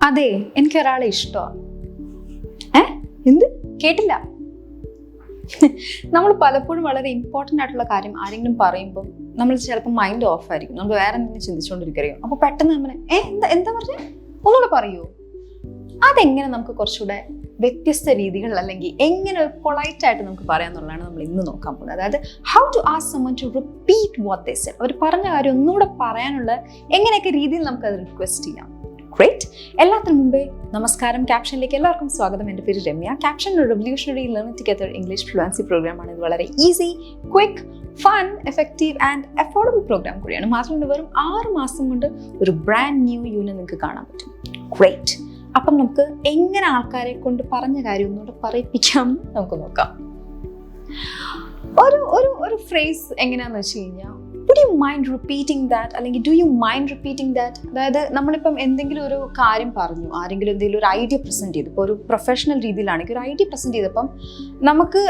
അതെ, എനിക്ക് ഒരാളെ ഇഷ്ടമാണ്. എന്ത് കേട്ടില്ല? നമ്മൾ പലപ്പോഴും വളരെ ഇമ്പോർട്ടൻ്റ് ആയിട്ടുള്ള കാര്യം ആരെങ്കിലും പറയുമ്പോൾ നമ്മൾ ചിലപ്പോൾ മൈൻഡ് ഓഫ് ആയിരിക്കും, നമ്മൾ വേറെ എന്തെങ്കിലും ചിന്തിച്ചുകൊണ്ടിരിക്കുകയോ. അപ്പോൾ പെട്ടെന്ന് നമ്മൾ എന്താ പറഞ്ഞേ, ഒന്നുകൂടെ പറയൂ. അതെങ്ങനെ നമുക്ക് കുറച്ചുകൂടെ വ്യത്യസ്ത രീതികളിൽ അല്ലെങ്കിൽ എങ്ങനെ പൊളൈറ്റ് ആയിട്ട് നമുക്ക് പറയാന്നുള്ളതാണ് നമ്മൾ ഇന്ന് നോക്കാൻ പോകുന്നത്. അതായത് how to ask someone to repeat what they said. അവർ പറഞ്ഞ കാര്യം ഒന്നുകൂടെ പറയാനുള്ള എങ്ങനെയൊക്കെ രീതിയിൽ നമുക്ക് അത് റിക്വസ്റ്റ് ചെയ്യാം. ഗ്രേറ്റ്. എല്ലാത്തിനും മുമ്പേ നമസ്കാരം. ക്യാപ്ഷനിലേക്ക് എല്ലാവർക്കും സ്വാഗതം. എൻ്റെ പേര് രമ്യ. ക്യാപ്ഷൻ ഒരു revolutionary learning together English fluency പ്രോഗ്രാമാണ്. ഇത് വളരെ easy, quick, fun, effective and affordable program കൂടിയാണ്. മാത്രമല്ല വെറും 6 മാസം കൊണ്ട് ഒരു ബ്രാൻഡ് ന്യൂ യൂണിയൻ നിങ്ങൾക്ക് കാണാൻ പറ്റും. ഗ്രേറ്റ്. അപ്പം നമുക്ക് എങ്ങനെ ആൾക്കാരെ കൊണ്ട് പറഞ്ഞ കാര്യം ഒന്നുകൂടെ പറയിപ്പിക്കാം നമുക്ക് നോക്കാം. ഒരു ഫ്രേസ് എങ്ങനെയാന്ന് വെച്ച് കഴിഞ്ഞാൽ, would you mind repeating that? അല്ലെങ്കിൽ do you mind repeating that? അതായത് നമ്മളിപ്പം എന്തെങ്കിലും ഒരു കാര്യം പറഞ്ഞു, ആരെങ്കിലും എന്തെങ്കിലും ഒരു ഐഡിയ പ്രസന്റ് ചെയ്തു. ഇപ്പോൾ ഒരു പ്രൊഫഷണൽ രീതിയിലാണെങ്കിൽ ഒരു ഐഡിയ പ്രസന്റ് ചെയ്തപ്പം നമുക്ക്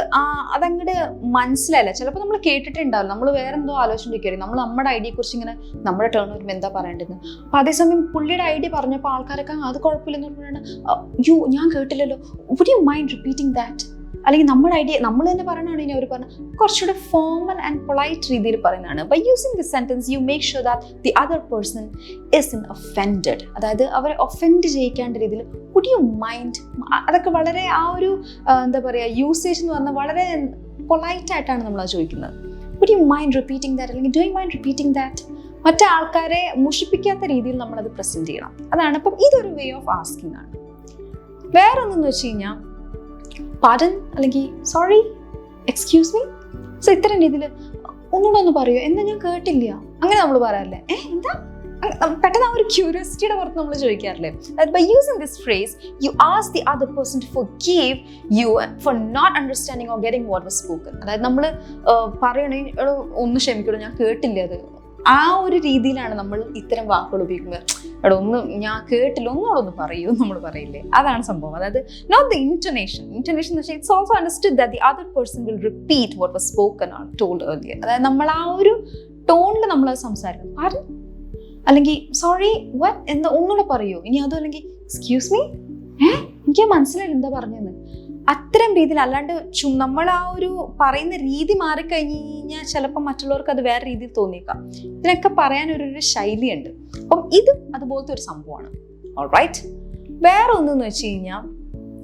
അതങ്ങോട്ട് മനസ്സിലായില്ല. ചിലപ്പോൾ നമ്മൾ കേട്ടിട്ടുണ്ടാവില്ല, നമ്മൾ വേറെ എന്തോ ആലോചിച്ചിരിക്കും. നമ്മൾ നമ്മുടെ ഐഡിയയെക്കുറിച്ച് ഇങ്ങനെ നമ്മുടെ ടേൺ വരുമ്പോൾ എന്താ പറയേണ്ടത്. അപ്പോൾ അതേസമയം പുള്ളിയുടെ ഐഡിയ പറഞ്ഞപ്പോൾ ആൾക്കാരൊക്കെ അത് കുഴപ്പമില്ലെന്ന് പറഞ്ഞാൽ ഞാൻ കേട്ടില്ലല്ലോ, would you mind repeating that? അല്ലെങ്കിൽ നമ്മുടെ ഐഡിയ നമ്മൾ തന്നെ പറയണതാണെങ്കിൽ അവർ പറഞ്ഞ കുറച്ചുകൂടെ ഫോമൽ ആൻഡ് പൊളൈറ്റ് രീതിയിൽ പറയുന്നതാണ്. By using this sentence you make sure that the other person is offended. അതായത് അവരെ ഒഫെൻഡ് ചെയ്യിക്കാണ്ട രീതിയിൽ വുഡ് യു മൈൻഡ്, അതൊക്കെ വളരെ ആ ഒരു എന്താ പറയുക യൂസേജ് എന്ന് പറഞ്ഞാൽ വളരെ പൊളൈറ്റ് ആയിട്ടാണ് നമ്മൾ അത് ചോദിക്കുന്നത്. Would you mind repeating that അല്ലെങ്കിൽ do you mind repeating that. മറ്റേ ആൾക്കാരെ മുഷിപ്പിക്കാത്ത രീതിയിൽ നമ്മളത് പ്രസന്റ് ചെയ്യണം. അതാണ്. അപ്പം ഇതൊരു വേ ഓഫ് ആസ്കിങ് ആണ്. വേറൊന്നെന്ന് വെച്ച് കഴിഞ്ഞാൽ പാർഡൻ അല്ലെങ്കിൽ സോറി, എക്സ്ക്യൂസ് മീ. സോ ഇത്തരം രീതിയിൽ ഒന്നുകൂടെ ഒന്ന് പറയോ, എന്താ ഞാൻ കേട്ടില്ല, അങ്ങനെ നമ്മൾ പറയാറില്ലേ. എന്താ പെട്ടെന്ന് ആ ഒരു ക്യൂരിയോസിറ്റിയുടെ പുറത്ത് നമ്മൾ ചോദിക്കാറില്ലേ. By using this phrase you ask the other person to forgive you for not understanding or getting what was spoken. അതായത് നമ്മൾ പറയണെങ്കിൽ ഒന്ന് ക്ഷമിക്കണോ, ഞാൻ കേട്ടില്ല, അത് ആ ഒരു രീതിയിലാണ് നമ്മൾ ഇത്തരം വാക്കുകൾ ഉപയോഗിക്കുന്നത്. ഒന്ന് ഞാൻ കേട്ടില്ല, ഒന്നോടൊന്ന് പറയൂ നമ്മൾ പറയില്ലേ, അതാണ് സംഭവം. അതായത് നോട്ട് ദ ഇൻറ്റൊനേഷൻ എന്ന് വെച്ചാൽ it's also understood that the other person will repeat what was spoken or told earlier. അതായത് നമ്മൾ ആ ഒരു ടോണിൽ നമ്മൾ അത് സംസാരിക്കണം. പാർഡൻ അല്ലെങ്കിൽ സോറി വാട്ട്, എന്താ ഒന്നുകൂടെ പറയൂ. ഇനി അതും അല്ലെങ്കിൽ എക്സ്ക്യൂസ് മീ, എനിക്ക് മനസ്സിലായില്ല എന്താ പറഞ്ഞതെന്ന്. അത്തരം രീതിയിൽ അല്ലാണ്ട് നമ്മൾ ആ ഒരു പറയുന്ന രീതി മാറിക്കഴിഞ്ഞ് കഴിഞ്ഞാൽ ചിലപ്പോൾ മറ്റുള്ളവർക്ക് അത് വേറെ രീതിയിൽ തോന്നിയേക്കാം. ഇതിനൊക്കെ പറയാനൊരു ശൈലിയുണ്ട്. അപ്പം ഇതും അതുപോലത്തെ ഒരു സംഭവമാണ്. ഓൾറൈറ്റ്. വേറെ ഒന്നെന്ന് വെച്ച് കഴിഞ്ഞാൽ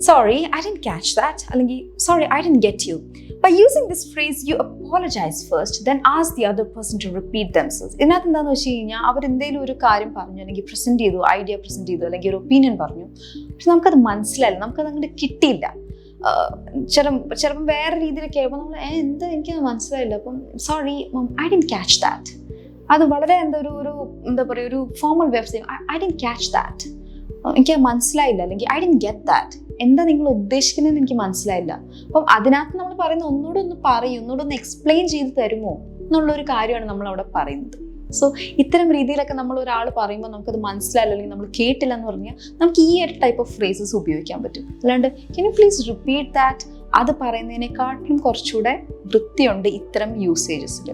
sorry I didn't catch that അല്ലെങ്കിൽ sorry I didn't get you. By using this phrase, you apologize first, then ask the other person to repeat themselves. ഇതിനകത്ത് എന്താണെന്ന് വെച്ച് കഴിഞ്ഞാൽ അവരെന്തെങ്കിലും ഒരു കാര്യം പറഞ്ഞു അല്ലെങ്കിൽ പ്രസന്റ് ചെയ്തു, ഐഡിയ പ്രസന്റ് ചെയ്തു അല്ലെങ്കിൽ ഒരു ഒപ്പീനിയൻ പറഞ്ഞു, പക്ഷെ നമുക്കത് മനസ്സിലായില്ല, നമുക്കത് അങ്ങോട്ട് കിട്ടിയില്ല. ചിലപ്പം വേറെ രീതിയിലൊക്കെ ആയപ്പോൾ നമ്മൾ എന്താ എനിക്കത് മനസ്സിലായില്ല, അപ്പം sorry I didn't catch that. അത് വളരെ എന്താ പറയുക, ഒരു formal way of saying I didn't catch that, എനിക്കത് മനസ്സിലായില്ല അല്ലെങ്കിൽ ഐ ഡിഡ്ന്റ് ഗെറ്റ് ദാറ്റ്, എന്താ നിങ്ങൾ ഉദ്ദേശിക്കുന്നതെന്ന് എനിക്ക് മനസ്സിലായില്ല. അപ്പം അതിനകത്ത് നമ്മൾ പറയുന്ന ഒന്നുകൂടെ ഒന്ന് പറയും, ഒന്നുകൂടെ ഒന്ന് എക്സ്പ്ലെയിൻ ചെയ്ത് തരുമോ എന്നുള്ളൊരു കാര്യമാണ് നമ്മൾ അവിടെ പറയുന്നത്. സോ ഇത്തരം രീതിയിലൊക്കെ നമ്മൾ ഒരാൾ പറയുമ്പോൾ നമുക്കത് മനസ്സിലായില്ല അല്ലെങ്കിൽ നമ്മൾ കേട്ടില്ല എന്ന് പറഞ്ഞാൽ നമുക്ക് ഈ ഒരു ടൈപ്പ് ഓഫ് ഫ്രേസസ് ഉപയോഗിക്കാൻ പറ്റും. അല്ലാണ്ട് can you please repeat that, അത് പറയുന്നതിനെക്കാട്ടിലും കുറച്ചുകൂടെ വൃത്തിയുണ്ട് ഇത്തരം യൂസേജസിൽ.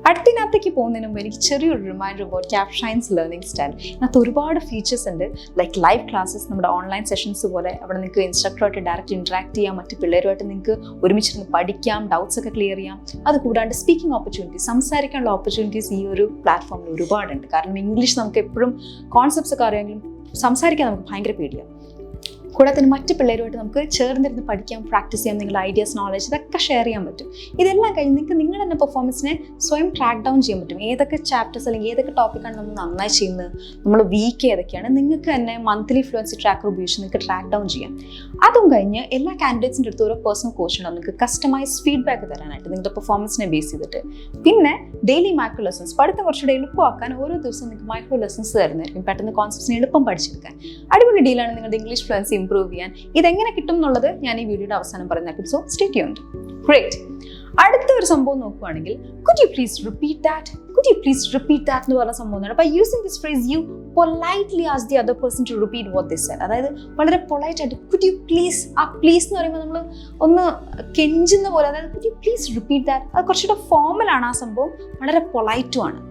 അടുത്തതിനകത്തേക്ക് പോകുന്നതിന് മുമ്പ് എനിക്ക് ചെറിയൊരു റിമൈൻഡർ അബൌട്ട് ക്യാപ്ഷൈൻസ് ലേണിംഗ് സ്റ്റൈൽ. ഇതിനകത്ത് ഒരുപാട് ഫീച്ചേഴ്സ് ഉണ്ട്. ലൈക്ക് ലൈവ് ക്ലാസ്സസ്, നമ്മുടെ ഓൺലൈൻ സെഷൻസ് പോലെ അവിടെ നിങ്ങൾക്ക് ഇൻസ്ട്രക്ടറുമായിട്ട് ഡയറക്റ്റ് ഇൻട്രാക്ട് ചെയ്യാം, മറ്റ് പിള്ളേരുമായിട്ട് നിങ്ങൾക്ക് ഒരുമിച്ചിരുന്ന് പഠിക്കാം, ഡൗട്ട്സ് ഒക്കെ ക്ലിയർ ചെയ്യാം. അതുകൂടാണ്ട് സ്പീക്കിംഗ് ഓപ്പർച്യൂണിറ്റീസ്, സംസാരിക്കാനുള്ള ഓപ്പർച്യൂണിറ്റീസ് ഈ ഒരു പ്ലാറ്റ്ഫോമിൽ ഒരുപാടുണ്ട്. കാരണം ഇംഗ്ലീഷ് നമുക്ക് എപ്പോഴും കോൺസെപ്റ്റ്സ് ഒക്കെ അറിയാമെങ്കിലും സംസാരിക്കാൻ നമുക്ക് ഭയങ്കര പേടിയാണ്. കൂടാതെ തന്നെ മറ്റ് പിള്ളേരുമായിട്ട് നമുക്ക് ചേർന്നിരുന്ന് പഠിക്കാം, പ്രാക്ടീസ് ചെയ്യാം, നിങ്ങളുടെ ഐഡിയാസ്, നോളജ് ഇതൊക്കെ ഷെയർ ചെയ്യാൻ പറ്റും. ഇതെല്ലാം കഴിഞ്ഞ് നിങ്ങൾക്ക് നിങ്ങളുടെ തന്നെ പെർഫോമൻസിനെ സ്വയം ട്രാക്ക് ഡൗൺ ചെയ്യാൻ പറ്റും. ഏതൊക്കെ ചാപ്റ്റേഴ്സ് അല്ലെങ്കിൽ ഏതൊക്കെ ടോപ്പിക്കാണ് നമ്മൾ നന്നായി ചെയ്യുന്നത്, നമ്മൾ വീക്ക് ഏതൊക്കെയാണ്, നിങ്ങൾക്ക് തന്നെ മന്ത്ലി ഫ്ലുവൻസി ട്രാക്കർ ഉപയോഗിച്ച് നിങ്ങൾക്ക് ട്രാക്ക് ഡൗൺ ചെയ്യാം. അതും കഴിഞ്ഞ് എല്ലാ കാൻഡിഡേറ്റ്സിൻ്റെ അടുത്ത് ഓരോ പേഴ്സണൽ കോച്ച് ഉണ്ടാവും നിങ്ങൾക്ക് കസ്റ്റമൈസ് ഫീഡ്ബാക്ക് തരാനായിട്ട് നിങ്ങളുടെ പെർഫോമൻസിനെ ബേസ് ചെയ്തിട്ട്. പിന്നെ ഡെയിലി മൈക്രോ ലെസൺസ്, പഠിത്തം കുറച്ചുകൂടെ എളുപ്പമാക്കാൻ ഓരോ ദിവസവും നിങ്ങൾക്ക് മൈക്രോ ലെസൺസ് തരുന്നതായിരിക്കും, പെട്ടെന്ന് കോൺസെപ്റ്റ്സിനെ എളുപ്പം പഠിച്ചെടുക്കാൻ. അടിപൊളി ഡീലാണ് നിങ്ങളുടെ ഇംഗ്ലീഷ് ഫ്ലുവൻസി ഇംപ്രൂവ് ചെയ്യാൻ. ഇതെങ്ങനെ കിട്ടും എന്നുള്ളത് ഞാൻ ഈ വീഡിയോയുടെ അവസാനം പറയുന്നതായിരിക്കും. So stay tuned. ഗ്രേറ്റ്. അടുത്ത ഒരു സംഭവം നോക്കുകയാണെങ്കിൽ could you please repeat that എന്ന് പറഞ്ഞ സംഭവമാണ്. By using this phrase you politely ask the other person to repeat what they said. അതായത് വളരെ പൊളൈറ്റ് ആയിട്ട് could you please, ആ പ്ലീസ് എന്ന് പറയുമ്പോൾ നമ്മൾ ഒന്ന് കെഞ്ചുന്ന പോലെ, അതായത് could you please repeat that, അത് കുറച്ചുകൂടെ ഫോമലാണ് ആ സംഭവം, വളരെ പൊളൈറ്റും ആണ്.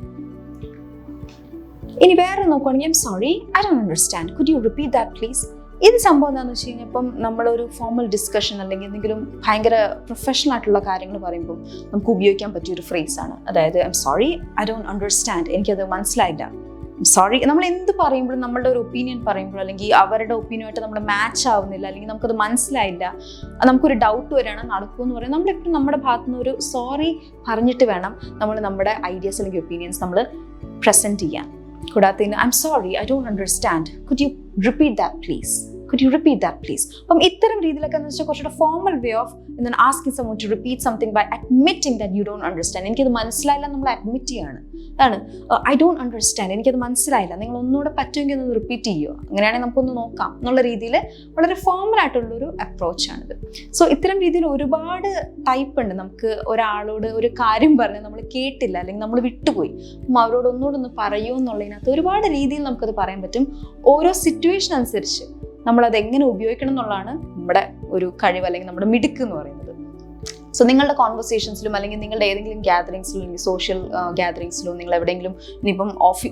ഇനി വേറെ നോക്കുകയാണെങ്കിൽ I am sorry, I don't understand, could you repeat that please? ഇത് സംഭവം എന്താണെന്ന് വെച്ച് കഴിഞ്ഞാൽ ഇപ്പം നമ്മളൊരു ഫോർമൽ ഡിസ്കഷൻ അല്ലെങ്കിൽ എന്തെങ്കിലും ഭയങ്കര പ്രൊഫഷണൽ ആയിട്ടുള്ള കാര്യങ്ങൾ പറയുമ്പോൾ നമുക്ക് ഉപയോഗിക്കാൻ പറ്റിയൊരു ഫ്രേസാണ്. അതായത് I am sorry, I don't understand, എനിക്കത് മനസ്സിലായില്ല. സോറി, നമ്മൾ എന്ത് പറയുമ്പോഴും നമ്മളുടെ ഒരു ഒപ്പീനിയൻ പറയുമ്പോഴും അല്ലെങ്കിൽ അവരുടെ ഒപ്പീനിയനായിട്ട് നമ്മൾ മാച്ച് ആവുന്നില്ല അല്ലെങ്കിൽ നമുക്കത് മനസ്സിലായില്ല, നമുക്കൊരു ഡൗട്ട് വരികയാണ് നടക്കുമെന്ന് പറയും, നമ്മളെപ്പോഴും നമ്മുടെ ഭാഗത്തു നിന്ന് ഒരു സോറി പറഞ്ഞിട്ട് വേണം നമ്മൾ നമ്മുടെ ഐഡിയാസ് അല്ലെങ്കിൽ ഒപ്പീനിയൻസ് നമ്മൾ പ്രസൻറ്റ് ചെയ്യാൻ. കൂടാതെ I am sorry, I don't understand, could you repeat that please? Could you repeat that please? അപ്പം ഇത്തരം രീതിയിലൊക്കെ എന്ന് വെച്ചാൽ കുറച്ചുകൂടെ formal way of asking someone to repeat something by admitting that you don't understand. എനിക്കത് മനസ്സിലായില്ല നമ്മൾ അഡ്മിറ്റ് ചെയ്യാണ്. അതാണ് ഐ ഡോണ്ട് അണ്ടർസ്റ്റാൻഡ്, എനിക്കത് മനസ്സിലായില്ല, നിങ്ങൾ ഒന്നുകൂടെ പറ്റുമെങ്കിൽ ഒന്ന് റിപ്പീറ്റ് ചെയ്യുമോ, അങ്ങനെയാണെങ്കിൽ നമുക്കൊന്ന് നോക്കാം എന്നുള്ള രീതിയിൽ വളരെ ഫോർമൽ ആയിട്ടുള്ളൊരു അപ്രോച്ചാണിത്. സോ ഇത്തരം രീതിയിൽ ഒരുപാട് ടൈപ്പ് ഉണ്ട്. നമുക്ക് ഒരാളോട് ഒരു കാര്യം പറഞ്ഞ് നമ്മൾ കേട്ടില്ല അല്ലെങ്കിൽ നമ്മൾ വിട്ടുപോയി, അപ്പം അവരോട് ഒന്നുകൂടെ പറയുമോ എന്നുള്ളതിനകത്ത് ഒരുപാട് രീതിയിൽ നമുക്കത് പറയാൻ പറ്റും. ഓരോ സിറ്റുവേഷൻ അനുസരിച്ച് നമ്മളത് എങ്ങനെ ഉപയോഗിക്കണം എന്നുള്ളതാണ് നമ്മുടെ ഒരു കഴിവ് അല്ലെങ്കിൽ നമ്മുടെ മിടുക്ക് എന്ന് പറയുന്നത്. സോ നിങ്ങളുടെ കോൺവെർസേഷൻസിലും അല്ലെങ്കിൽ നിങ്ങളുടെ ഏതെങ്കിലും ഗ്യാതറിങ്സിലും അല്ലെങ്കിൽ സോഷ്യൽ ഗ്യാതറിങ്സിലും നിങ്ങൾ എവിടെയെങ്കിലും ഇനിയിപ്പം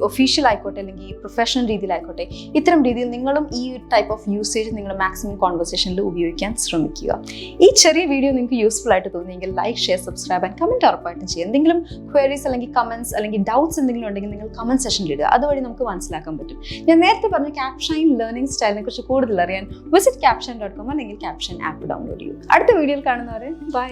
ഒഫീഷ്യൽ ആയിക്കോട്ടെ അല്ലെങ്കിൽ പ്രൊഫഷണൽ രീതിയിലായിക്കോട്ടെ, ഇത്തരം രീതിയിൽ നിങ്ങളും ഈ ടൈപ്പ് ഓഫ് യൂസേജ് നിങ്ങൾ മാക്സിമം കോൺവെർസേഷനിൽ ഉപയോഗിക്കാൻ ശ്രമിക്കുക. ഈ ചെറിയ വീഡിയോ നിങ്ങൾക്ക് യൂസ്ഫുൾ ആയിട്ട് തോന്നിയെങ്കിൽ like, share, subscribe and comment ഉറപ്പായിട്ടും ചെയ്യുക. എന്തെങ്കിലും ക്വയറീസ് അല്ലെങ്കിൽ കമൻറ്റ്സ് അല്ലെങ്കിൽ ഡൗട്ട്സ് എന്തെങ്കിലും ഉണ്ടെങ്കിൽ നിങ്ങൾ കമൻറ്റ് സെക്ഷനിൽ ഇടുക, അതുവഴി നമുക്ക് മനസ്സിലാക്കാൻ പറ്റും. ഞാൻ നേരത്തെ പറഞ്ഞ Capshine ലേണിംഗ് സ്റ്റൈലിനെ കുറിച്ച് കൂടുതൽ അറിയാൻ വിസിറ്റ് capshine.com അല്ലെങ്കിൽ Capshine ആപ്പ് ഡൗൺലോഡ് ചെയ്യൂ. അടുത്ത വീഡിയോയിൽ കാണുന്നവരെ ബൈ.